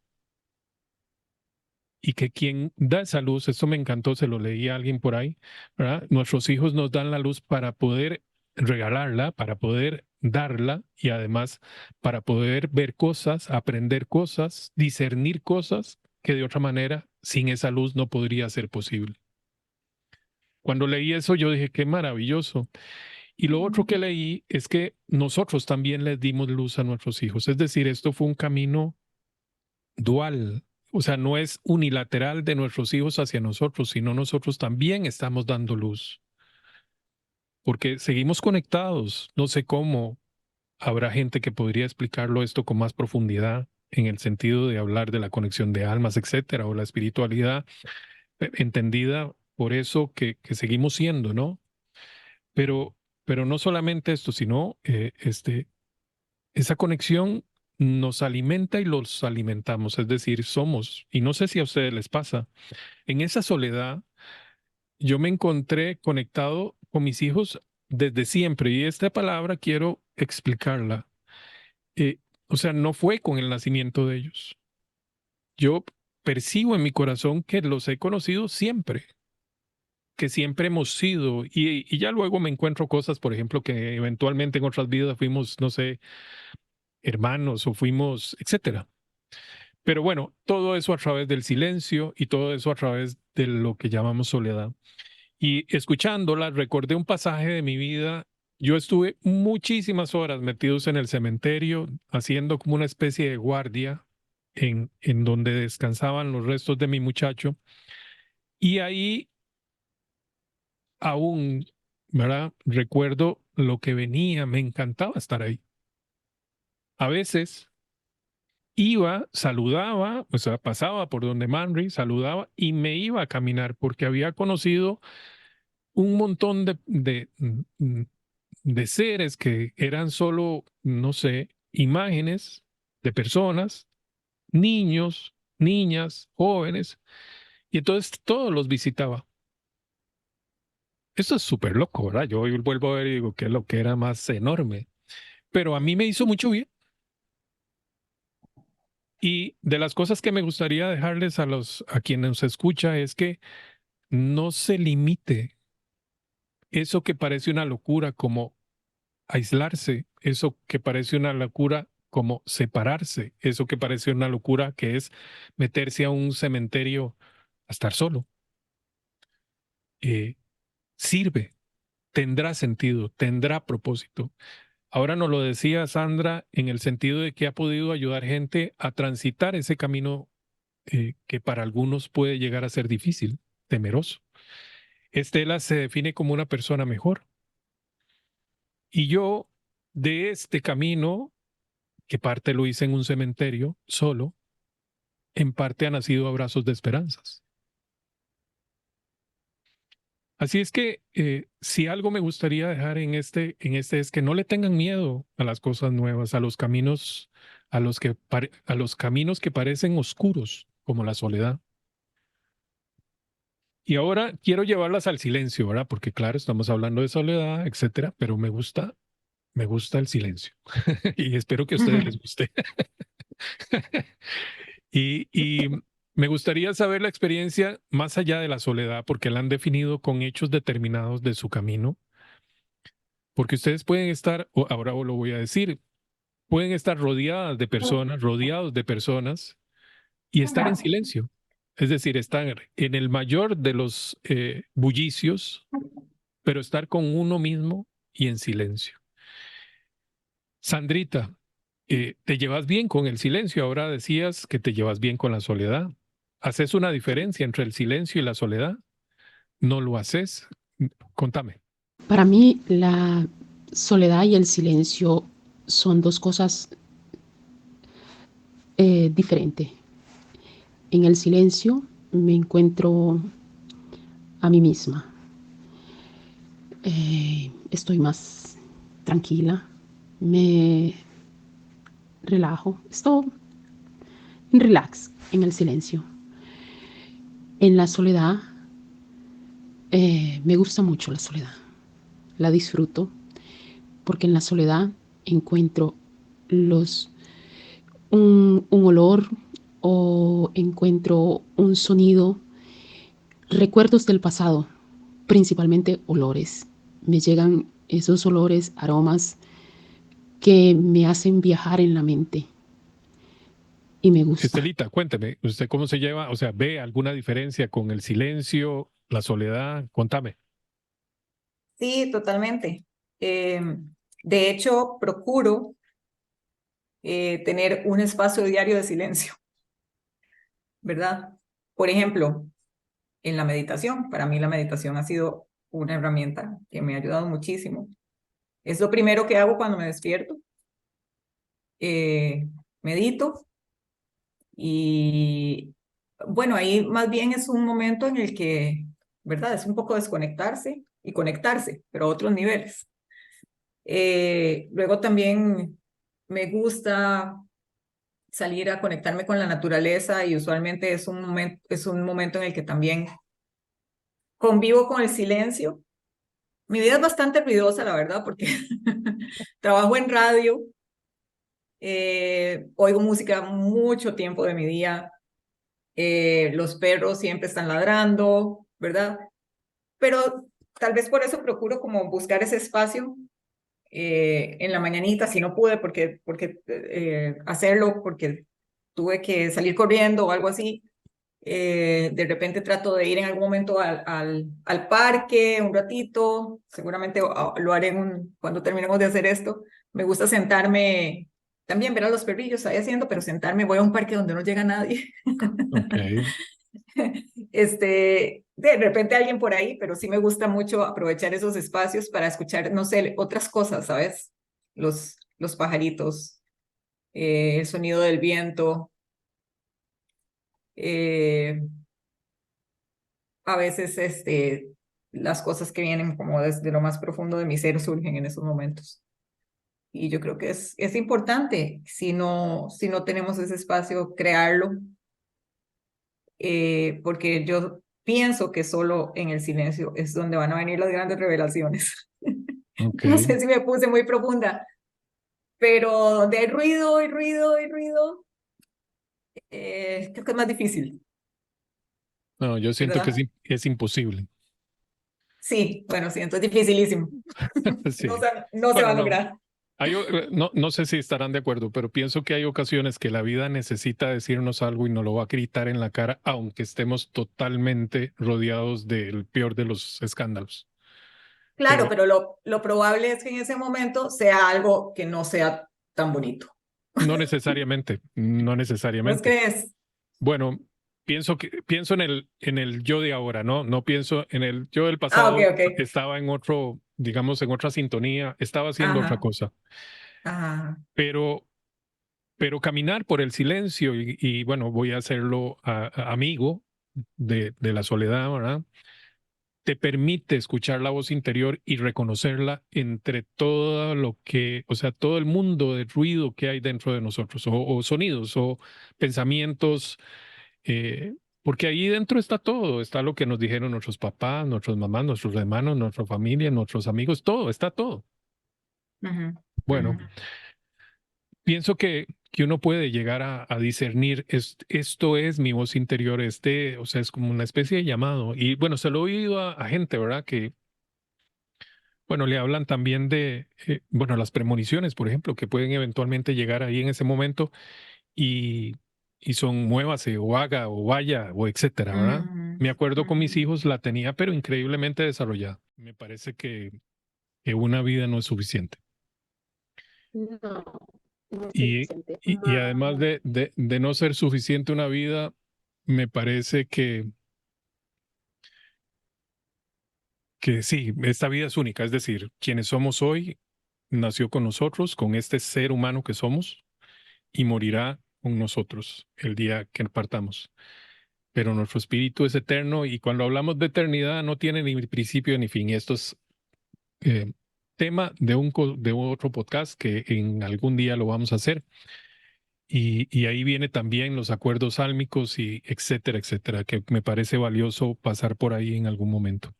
Y que quien da esa luz, esto me encantó, se lo leí a alguien por ahí, ¿verdad? Nuestros hijos nos dan la luz para poder regalarla, para poder darla y además para poder ver cosas, aprender cosas, discernir cosas que de otra manera sin esa luz no podría ser posible. Cuando leí eso yo dije, qué maravilloso. Y lo otro que leí es que nosotros también les dimos luz a nuestros hijos. Es decir, esto fue un camino dual. O sea, no es unilateral de nuestros hijos hacia nosotros, sino nosotros también estamos dando luz. Porque seguimos conectados. No sé cómo habrá gente que podría explicarlo esto con más profundidad en el sentido de hablar de la conexión de almas, etcétera, o la espiritualidad entendida por eso que seguimos siendo, ¿no? Pero, pero no solamente esto, sino esa conexión nos alimenta y los alimentamos, es decir, somos, y no sé si a ustedes les pasa, en esa soledad yo me encontré conectado con mis hijos desde siempre, y esta palabra quiero explicarla. Eh, o sea, no fue con el nacimiento de ellos. Yo percibo en mi corazón que los he conocido siempre, que siempre hemos sido, y ya luego me encuentro cosas, por ejemplo, que eventualmente en otras vidas fuimos, no sé, hermanos o fuimos, etcétera. Pero bueno, todo eso a través del silencio y todo eso a través de lo que llamamos soledad. Y escuchándola, recordé un pasaje de mi vida. Yo estuve muchísimas horas metidos en el cementerio, haciendo como una especie de guardia en donde descansaban los restos de mi muchacho. Y ahí aún, ¿verdad? Recuerdo lo que venía, me encantaba estar ahí. A veces iba, saludaba, o sea, pasaba por donde Manry, saludaba y me iba a caminar porque había conocido un montón de seres que eran solo, no sé, imágenes de personas, niños, niñas, jóvenes, y entonces todos los visitaba. Esto es súper loco, ¿verdad? Yo hoy vuelvo a ver y digo, qué lo que era más enorme, pero a mí me hizo mucho bien. Y de las cosas que me gustaría dejarles a quienes nos escucha es que no se limite eso que parece una locura como aislarse, eso que parece una locura como separarse, eso que parece una locura que es meterse a un cementerio a estar solo. Sirve, tendrá sentido, tendrá propósito. Ahora nos lo decía Sandra en el sentido de que ha podido ayudar gente a transitar ese camino que para algunos puede llegar a ser difícil, temeroso. Estela se define como una persona mejor. Y yo, de este camino, que parte lo hice en un cementerio, solo, en parte han nacido abrazos de esperanzas. Así es que si algo me gustaría dejar en este es que no le tengan miedo a las cosas nuevas, a los caminos, a los caminos que parecen oscuros, como la soledad. Y ahora quiero llevarlas al silencio, ¿verdad? Porque claro, estamos hablando de soledad, etcétera, pero me gusta el silencio y espero que a ustedes les guste. Y me gustaría saber la experiencia más allá de la soledad, porque la han definido con hechos determinados de su camino, porque ustedes pueden estar, o ahora lo voy a decir, pueden estar rodeados de personas y estar en silencio. Es decir, estar en el mayor de los bullicios, pero estar con uno mismo y en silencio. Sandrita, ¿te llevas bien con el silencio? Ahora decías que te llevas bien con la soledad. ¿Haces una diferencia entre el silencio y la soledad? ¿No lo haces? Contame. Para mí, la soledad y el silencio son dos cosas diferentes. En el silencio me encuentro a mí misma. Estoy más tranquila, me relajo, estoy en relax en el silencio. En la soledad, me gusta mucho la soledad, la disfruto, porque en la soledad encuentro un olor o encuentro un sonido, recuerdos del pasado, principalmente olores. Me llegan esos olores, aromas que me hacen viajar en la mente y me gusta. Estelita, cuénteme, ¿usted cómo se lleva? O sea, ¿ve alguna diferencia con el silencio, la soledad? Contame. Sí, totalmente. De hecho, procuro tener un espacio diario de silencio, ¿verdad? Por ejemplo, en la meditación, para mí la meditación ha sido una herramienta que me ha ayudado muchísimo. Es lo primero que hago cuando me despierto. Medito y bueno, ahí más bien es un momento en el que, ¿verdad? Es un poco desconectarse y conectarse, pero a otros niveles. Luego también me gusta salir a conectarme con la naturaleza y usualmente es un momento en el que también convivo con el silencio. Mi vida es bastante ruidosa, la verdad, porque trabajo en radio, oigo música mucho tiempo de mi día, los perros siempre están ladrando, ¿verdad? Pero tal vez por eso procuro como buscar ese espacio en la mañanita, si no pude porque hacerlo, porque tuve que salir corriendo o algo así. De repente trato de ir en algún momento al parque un ratito, seguramente lo haré cuando terminemos de hacer esto. Me gusta sentarme, también ver a los perrillos ahí haciendo, pero sentarme, voy a un parque donde no llega nadie. Ok. De repente alguien por ahí, pero sí me gusta mucho aprovechar esos espacios para escuchar, no sé, otras cosas, ¿sabes? Los pajaritos, el sonido del viento. A veces las cosas que vienen como desde lo más profundo de mi ser surgen en esos momentos. Y yo creo que es importante, si no tenemos ese espacio, crearlo, porque yo pienso que solo en el silencio es donde van a venir las grandes revelaciones. Ok. No sé si me puse muy profunda, pero donde hay ruido y ruido y ruido, creo que es más difícil, No, yo siento que ¿verdad? es imposible. Sí, bueno, sí, entonces dificilísimo. Sí. No se va Bueno, a no. lograr. No sé si estarán de acuerdo, pero pienso que hay ocasiones que la vida necesita decirnos algo y nos lo va a gritar en la cara, aunque estemos totalmente rodeados del peor de los escándalos. Claro, Pero pero lo probable es que en ese momento sea algo que no sea tan bonito. no necesariamente, no ¿Vos necesariamente. crees? Bueno, pienso en el yo de ahora, ¿no? No pienso en el yo del Ah, ok, pasado ok. porque estaba en otro, digamos, en otra sintonía, estaba haciendo otra Ajá, cosa. ajá. Pero caminar por el silencio bueno, voy a hacerlo amigo de la soledad, ¿verdad? Te permite escuchar la voz interior y reconocerla entre todo lo que, o sea, todo el mundo de ruido que hay dentro de nosotros, o sonidos, o pensamientos, eh, porque ahí dentro está todo, está lo que nos dijeron nuestros papás, nuestras mamás, nuestros hermanos, nuestra familia, nuestros amigos, todo, está todo. Ujú, Bueno, ujú. pienso que uno puede llegar a discernir esto es mi voz interior, o sea, es como una especie de llamado. Y bueno, se lo he oído a gente, ¿verdad? Que, bueno, le hablan también de, bueno, las premoniciones, por ejemplo, que pueden eventualmente llegar ahí en ese momento y, y son muévase o haga o vaya o etcétera, ¿verdad? Ujú, Me acuerdo con mis ujú. hijos la tenía, pero increíblemente desarrollada. Me parece que una vida no es suficiente. No, no es Y, suficiente. y además de no ser suficiente una vida, me parece que sí, esta vida es única. Es decir, quienes somos hoy nació con nosotros, con este ser humano que somos, y morirá con nosotros el día que partamos. Pero nuestro espíritu es eterno y cuando hablamos de eternidad no tiene ni principio ni fin. Y esto es eh, tema de otro podcast que en algún día lo vamos a hacer. Y ahí viene también los acuerdos sálmicos y etcétera, etcétera, que me parece valioso pasar por ahí en algún momento.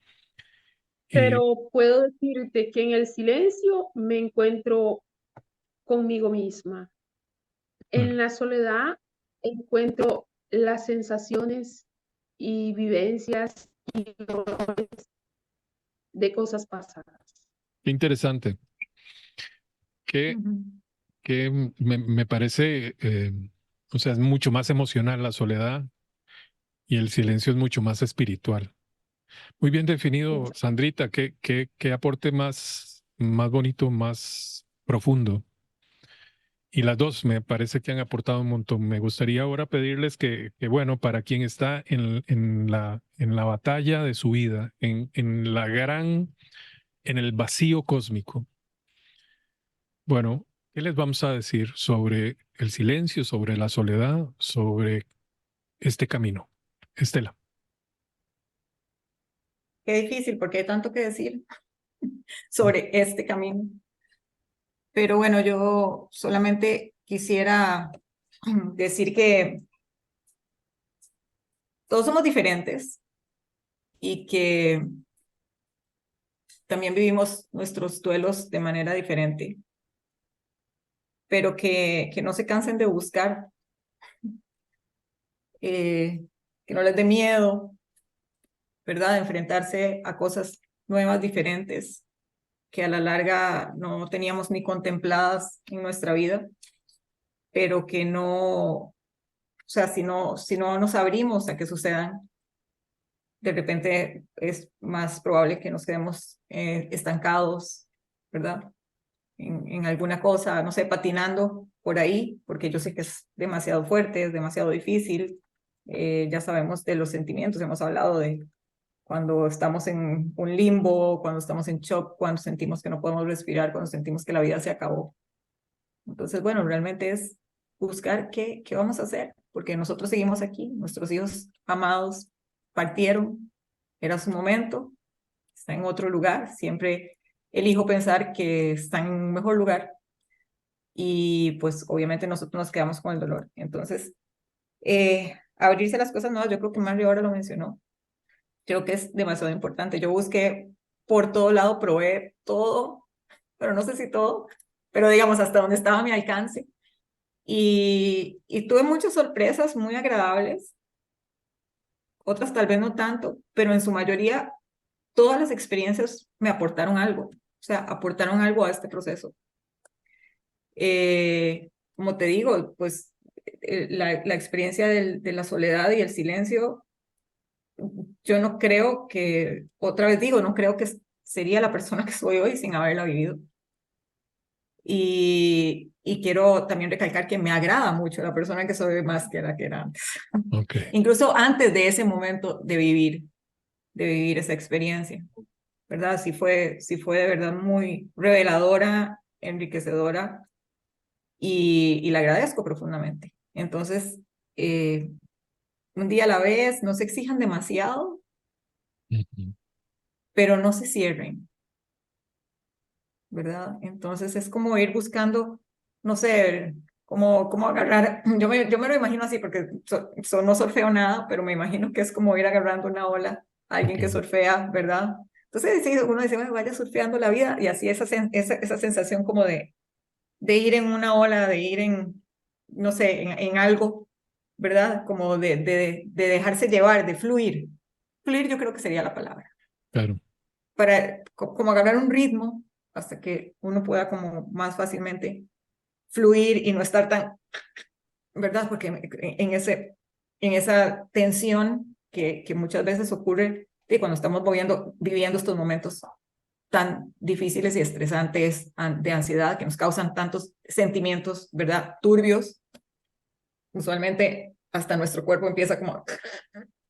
Y Pero puedo decirte que en el silencio me encuentro conmigo misma. bueno, En la soledad encuentro las sensaciones y vivencias y dolores de cosas pasadas. qué interesante, que, Ujú. que me parece, o sea, es mucho más emocional la soledad y el silencio es mucho más espiritual. Muy bien definido, Sandrita, qué aporte más bonito, más profundo. Y las dos me parece que han aportado un montón. Me gustaría ahora pedirles bueno, para quien está en la batalla de su vida, en el vacío cósmico, bueno, ¿qué les vamos a decir sobre el silencio, sobre la soledad, sobre este camino? Estela. Qué difícil porque hay tanto que decir sobre este camino. Pero bueno, yo solamente quisiera decir que todos somos diferentes y que también vivimos nuestros duelos de manera diferente, pero que no se cansen de buscar, que no les dé miedo, ¿verdad? De enfrentarse a cosas nuevas, diferentes, que a la larga no teníamos ni contempladas en nuestra vida, pero que no, o sea, si no nos abrimos a que sucedan, de repente es más probable que nos quedemos estancados, ¿verdad? En alguna cosa, no sé, patinando por ahí, porque yo sé que es demasiado fuerte, es demasiado difícil. Ya sabemos de los sentimientos, hemos hablado de cuando estamos en un limbo, cuando estamos en shock, cuando sentimos que no podemos respirar, cuando sentimos que la vida se acabó. Entonces, bueno, realmente es buscar qué vamos a hacer, porque nosotros seguimos aquí, nuestros hijos amados partieron, era su momento, está en otro lugar, siempre elijo pensar que está en un mejor lugar y pues obviamente nosotros nos quedamos con el dolor. Entonces, abrirse a las cosas nuevas, yo creo que Mario ahora lo mencionó, creo que es demasiado importante. Yo busqué por todo lado, probé todo, pero no sé si todo, pero digamos hasta donde estaba a mi alcance. Y tuve muchas sorpresas muy agradables, otras tal vez no tanto, pero en su mayoría todas las experiencias me aportaron algo, o sea, aportaron algo a este proceso. Como te digo, pues la experiencia de la soledad y el silencio, yo no creo que, otra vez digo, no creo que sería la persona que soy hoy sin haberla vivido. Y quiero también recalcar que me agrada mucho la persona que soy más que la que era antes. Ok. Incluso antes de ese momento de vivir esa experiencia, ¿verdad? Sí fue de verdad muy reveladora, enriquecedora y la agradezco profundamente. Entonces, un día a la vez, no se exijan demasiado, Ujú. pero no se cierren, ¿verdad? Entonces es como ir buscando, no sé, cómo agarrar, yo me lo imagino así porque no surfeo nada, pero me imagino que es como ir agarrando una ola a alguien que Ok. surfea, ¿verdad? Entonces sí, uno dice, bueno, vaya surfeando la vida y así esa sensación como de ir en una ola, de ir en, no sé, en algo, ¿verdad? Como de dejarse llevar, de fluir. Fluir yo creo que sería la palabra. Claro. Para como agarrar un ritmo hasta que uno pueda como más fácilmente fluir y no estar tan, ¿verdad? Porque en esa tensión que muchas veces ocurre cuando estamos viviendo estos momentos tan difíciles y estresantes de ansiedad que nos causan tantos sentimientos, ¿verdad? Turbios. Usualmente hasta nuestro cuerpo empieza como,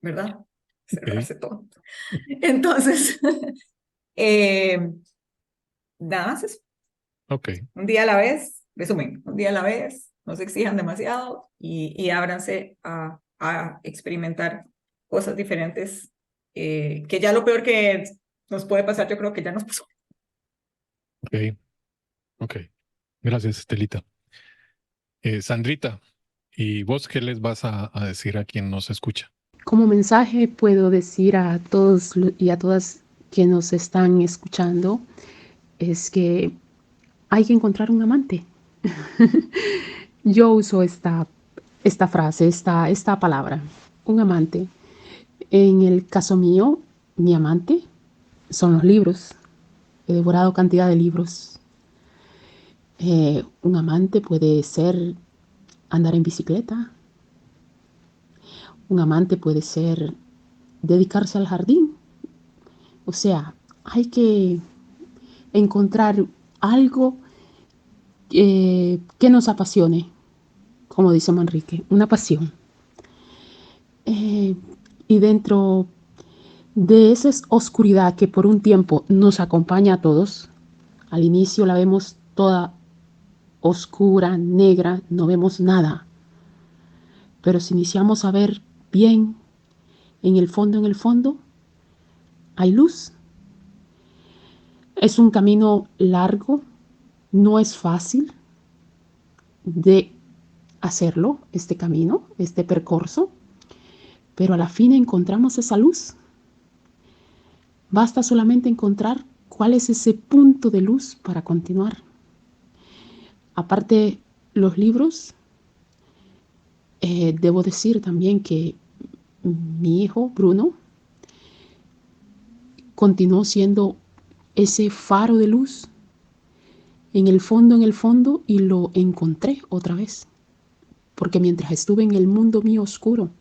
¿verdad? Ok. Cerrarse todo. Entonces, nada más eso. Ok. Un día a la vez, resumen, un día a la vez, no se exijan demasiado y ábranse a experimentar cosas diferentes, que ya lo peor que nos puede pasar, yo creo que ya nos pasó. Ok. Ok. Gracias, Estelita. Sandrita, ¿y vos qué les vas a decir a quien nos escucha? Como mensaje puedo decir a todos y a todas que nos están escuchando es que hay que encontrar un amante. Yo uso esta frase, esta palabra, un amante. En el caso mío, mi amante son los libros. He devorado cantidad de libros. Un amante puede ser andar en bicicleta. Un amante puede ser dedicarse al jardín. O sea, hay que encontrar algo que nos apasione, como dice Manrique, una pasión. Y dentro de esa oscuridad que por un tiempo nos acompaña a todos, al inicio la vemos toda oscura, negra, no vemos nada. Pero si iniciamos a ver bien, en el fondo, hay luz. Es un camino largo, no es fácil de hacerlo, este camino, este percurso, pero a la fin encontramos esa luz. Basta solamente encontrar cuál es ese punto de luz para continuar. Aparte, los libros, debo decir también que mi hijo, Bruno, continuó siendo ese faro de luz en el fondo, y lo encontré otra vez. Porque mientras estuve en el mundo mío oscuro,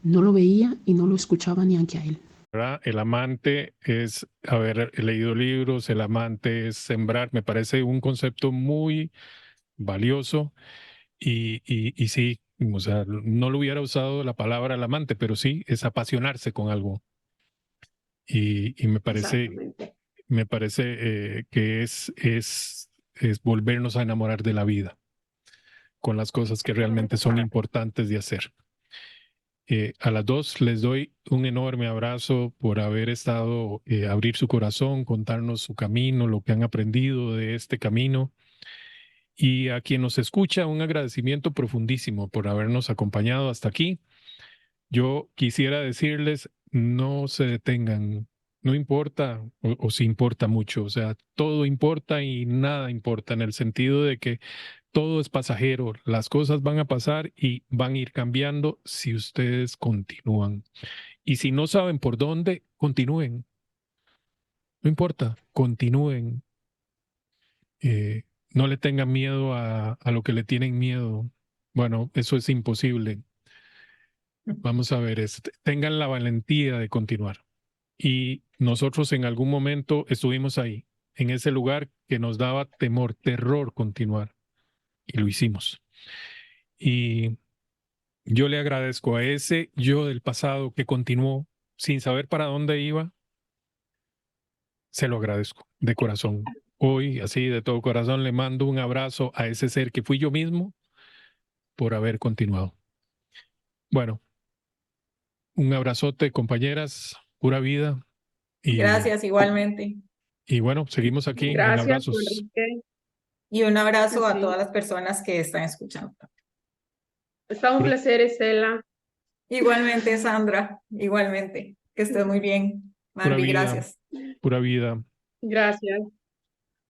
no lo veía y no lo escuchaba ni aunque a él. ¿Verdad? El amante es haber leído libros, el amante es sembrar. Me parece un concepto muy valioso y sí, o sea, no lo hubiera usado la palabra el amante, pero sí es apasionarse con algo. Y Exactamente. me parece que es volvernos a enamorar de la vida con las cosas que realmente son importantes de hacer. A las dos les doy un enorme abrazo por haber estado, abrir su corazón, contarnos su camino, lo que han aprendido de este camino. Y a quien nos escucha, un agradecimiento profundísimo por habernos acompañado hasta aquí. Yo quisiera decirles, no se detengan, no importa o si importa mucho, o sea, todo importa y nada importa en el sentido de que todo es pasajero, las cosas van a pasar y van a ir cambiando si ustedes continúan. Y si no saben por dónde, continúen. No importa, continúen. No le tengan miedo a lo que le tienen miedo. Bueno, eso es imposible. Vamos a ver, tengan la valentía de continuar. Y nosotros en algún momento estuvimos ahí, en ese lugar que nos daba temor, terror continuar. Y lo hicimos. Y yo le agradezco a ese yo del pasado que continuó sin saber para dónde iba. Se lo agradezco de corazón. Hoy, así de todo corazón, le mando un abrazo a ese ser que fui yo mismo por haber continuado. Bueno, un abrazote, compañeras, pura vida. Gracias, igualmente. Y bueno, seguimos aquí en Gracias, abrazos. Manrique. Y un abrazo a Sí. todas las personas que están escuchando. Está un placer, Estela. Igualmente, Sandra, igualmente. Que estés muy bien. Pura Manri, vida, gracias. pura vida. Gracias.